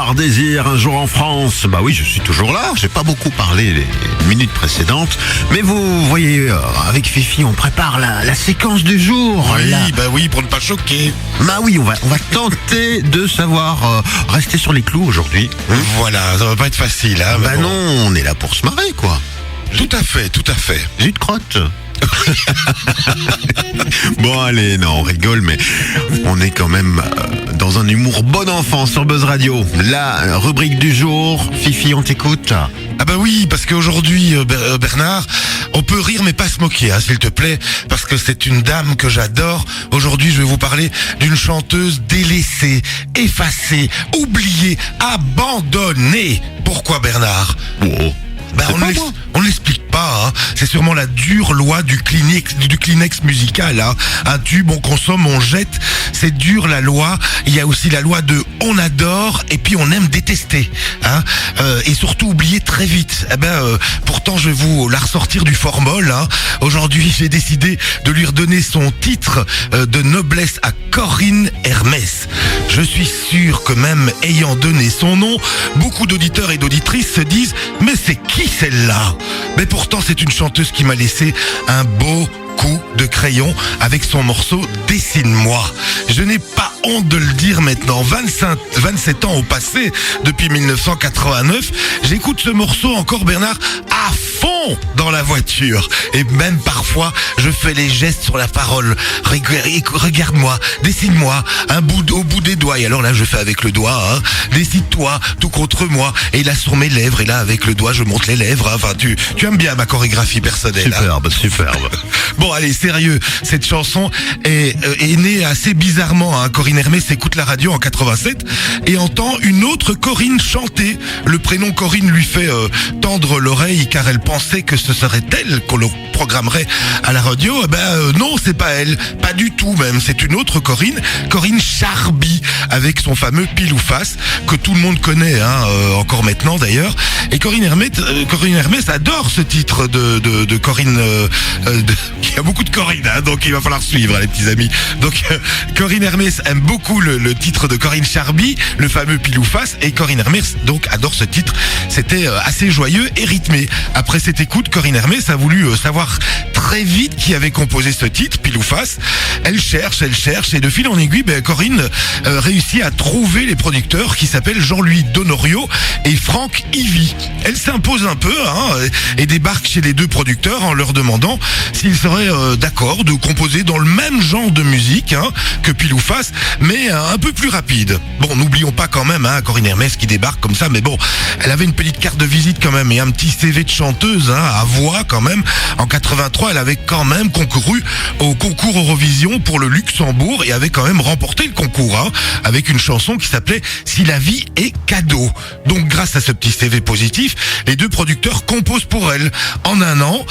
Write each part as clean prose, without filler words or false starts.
Bernard Désir, un jour en France. Bah oui, je suis toujours là. J'ai pas beaucoup parlé les minutes précédentes. Mais vous voyez, avec Fifi, on prépare la séquence du jour. Oui, Là. bah oui, pour ne pas choquer. Bah oui, on va tenter de savoir rester sur les clous aujourd'hui. Voilà, ça va pas être facile, hein. mais Bah bon. non, on est là pour se marrer, quoi. Tout à fait, tout à fait. Jus de crotte. Bon allez, non, on rigole, mais on est quand même dans un humour bon enfant sur Buzz Radio. La rubrique du jour, Fifi, on t'écoute. Ah bah oui, parce qu'aujourd'hui, Bernard, on peut rire mais pas se moquer, hein, s'il te plaît, parce que c'est une dame que j'adore. Aujourd'hui, je vais vous parler d'une chanteuse délaissée, effacée, oubliée, abandonnée. Pourquoi, Bernard? Oh. Bah, C'est pas moi. on l'explique pas, hein. C'est sûrement la dure loi du Kleenex musical, hein. Un tube, on consomme, on jette. C'est dur la loi. Il y a aussi la loi de on adore et puis on aime détester, hein. Et surtout oublier très vite. Pourtant je vais vous la ressortir du formol, hein. Aujourd'hui j'ai décidé de lui redonner son titre de noblesse à Corinne Hermès. Je suis sûr que même ayant donné son nom, beaucoup d'auditeurs et d'auditrices se disent mais c'est qui celle-là? Mais pourtant c'est une chanteuse qui m'a laissé un beau coup de crayon avec son morceau Dessine-moi. Je n'ai pas honte de le dire maintenant, 27 ans au passé, depuis 1989, j'écoute ce morceau encore, Bernard, à fond dans la voiture. Et même parfois, je fais les gestes sur la parole. Regarde-moi, dessine-moi, au bout des doigts. Et alors là, je fais avec le doigt, hein. Décide-toi, tout contre moi. Et là, sur mes lèvres, et là, avec le doigt, je monte les lèvres. Hein. Enfin, tu aimes bien ma chorégraphie personnelle. Superbe, superbe. Bon, allez, sérieux, cette chanson est née assez bizarrement, hein. Corinne Hermès écoute la radio en 87 et entend une autre Corinne chanter. Le prénom Corinne lui fait tendre l'oreille car elle pensait que ce serait elle qu'on le programmerait à la radio. Non, c'est pas elle, pas du tout même, c'est une autre Corinne, Corinne Charby, avec son fameux pile ou face que tout le monde connaît, hein, encore maintenant d'ailleurs. Et Corinne Hermès adore ce titre de Corinne. Il y a beaucoup de Corinne, hein, donc il va falloir suivre, les petits amis. Donc Corinne Hermès aime beaucoup le titre de Corinne Charby, le fameux pile ou face, et Corinne Hermès donc adore ce titre. C'était assez joyeux et rythmé. Après cette écoute, Corinne Hermès a voulu savoir très vite qui avait composé ce titre, pile ou face. Elle cherche, et de fil en aiguille, Corinne réussit à trouver les producteurs qui s'appellent Jean-Louis Donorio et Franck Ivy. Elle s'impose un peu, hein, et débarque chez les deux producteurs en leur demandant s'ils seraient d'accord de composer dans le même genre de musique, hein, que pile ou face, mais un peu plus rapide. Bon, n'oublions pas quand même, hein, Corinne Hermès qui débarque comme ça, mais bon, elle avait une petite carte de visite quand même et un petit CV de chanteuse, hein, à voix quand même. En 83, elle avait quand même concouru au concours Eurovision pour le Luxembourg et avait quand même remporté le concours, hein, avec une chanson qui s'appelait Si la vie est cadeau. Donc grâce à ce petit CV positif, les deux producteurs composent pour elle. En un an,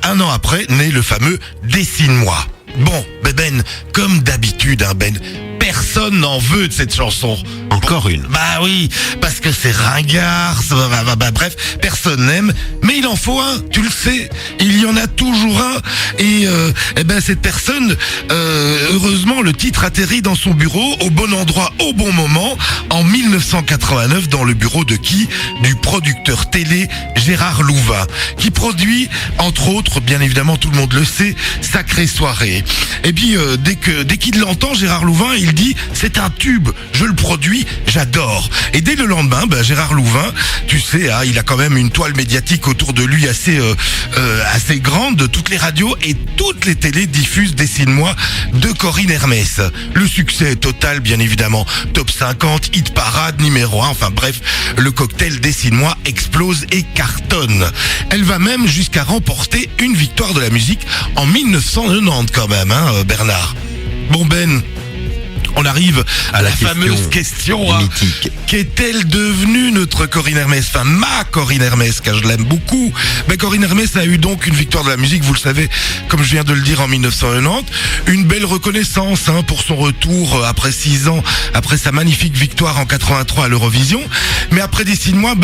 un an après, naît le fameux Dessine-moi. Bon, Ben, comme d'habitude, hein, Ben, personne n'en veut de cette chanson. Encore une. Bah oui, parce que c'est ringard, bref, personne n'aime, mais il en faut un, tu le sais, il y en a toujours un, et cette personne, heureusement, le titre atterrit dans son bureau, au bon endroit, au bon moment, en 1989, dans le bureau de qui? Du producteur télé Gérard Louvain, qui produit, entre autres, bien évidemment, tout le monde le sait, Sacrée soirée. Et puis, dès qu'il l'entend, Gérard Louvain, il dit, c'est un tube, je le produis, j'adore. Et dès le lendemain, Gérard Louvain, tu sais, hein, il a quand même une toile médiatique autour de lui assez grande. Toutes les radios et toutes les télés diffusent Dessine-moi de Corinne Hermès. Le succès est total, bien évidemment. Top 50, hit parade, numéro 1, enfin bref, le cocktail Dessine-moi explose et cartonne. Elle va même jusqu'à remporter une victoire de la musique en 1990 quand même, hein, Bernard. Bon Ben, on arrive à la fameuse question, hein. Mythique. Qu'est-elle devenue notre Corinne Hermès? Enfin, ma Corinne Hermès, car je l'aime beaucoup. Corinne Hermès a eu donc une victoire de la musique, vous le savez, comme je viens de le dire, en 1990. Une belle reconnaissance, hein, pour son retour après 6 ans, après sa magnifique victoire en 83 à l'Eurovision. Mais après Dessine-moi,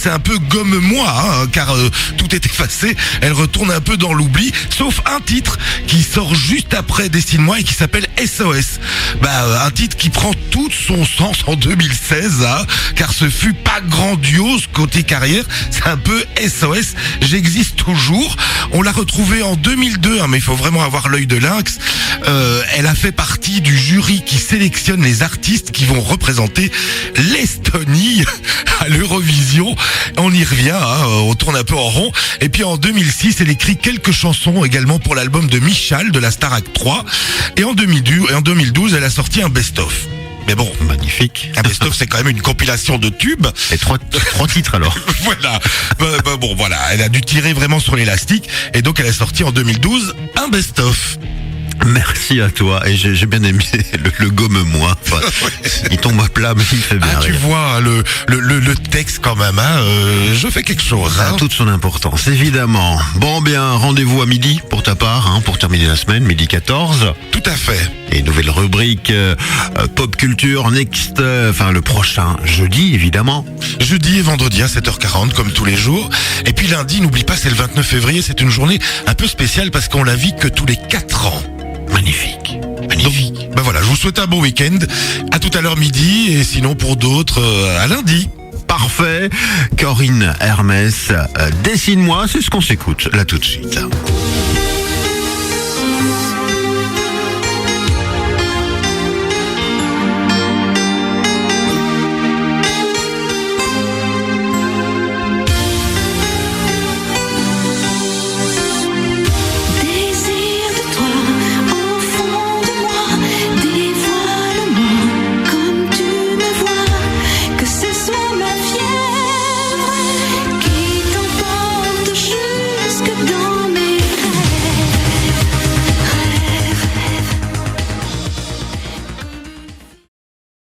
c'est un peu gomme-moi, hein, car tout est effacé. Elle retourne un peu dans l'oubli, sauf un titre qui sort juste après Dessine-moi et qui s'appelle SOS. Un titre qui prend tout son sens en 2016, hein, car ce fut pas grandiose côté carrière, c'est un peu SOS, j'existe toujours. On l'a retrouvée en 2002, hein, mais il faut vraiment avoir l'œil de lynx. Elle a fait partie du jury qui sélectionne les artistes qui vont représenter l'Estonie à l'Eurovision. On y revient, hein, on tourne un peu en rond. Et puis en 2006, elle écrit quelques chansons également pour l'album de Michal de la Starac 3. Et en 2012, elle a sorti un best-of. Mais bon, magnifique. un best-of, c'est quand même une compilation de tubes. Et trois titres alors. Voilà. Voilà, elle a dû tirer vraiment sur l'élastique. Et donc, elle a sorti en 2012 un best-of. Merci à toi. Et j'ai bien aimé le gomme-moi. Enfin, il tombe à plat, mais il fait bien Tu rire. vois, le texte quand même, hein, je fais quelque chose. Ça a toute son importance, évidemment. Bon, bien, rendez-vous à midi pour ta part, hein, pour terminer la semaine, midi 14. Tout à fait. Et nouvelle rubrique Pop Culture Next, le prochain jeudi, évidemment. Jeudi et vendredi à 7h40 comme tous les jours. Et puis lundi, n'oublie pas, c'est le 29 février, c'est une journée un peu spéciale parce qu'on la vit que tous les 4 ans. Magnifique. Donc, voilà, je vous souhaite un bon week-end. À tout à l'heure midi et sinon pour d'autres, à lundi. Parfait. Corinne Hermès, dessine-moi, c'est ce qu'on s'écoute là tout de suite.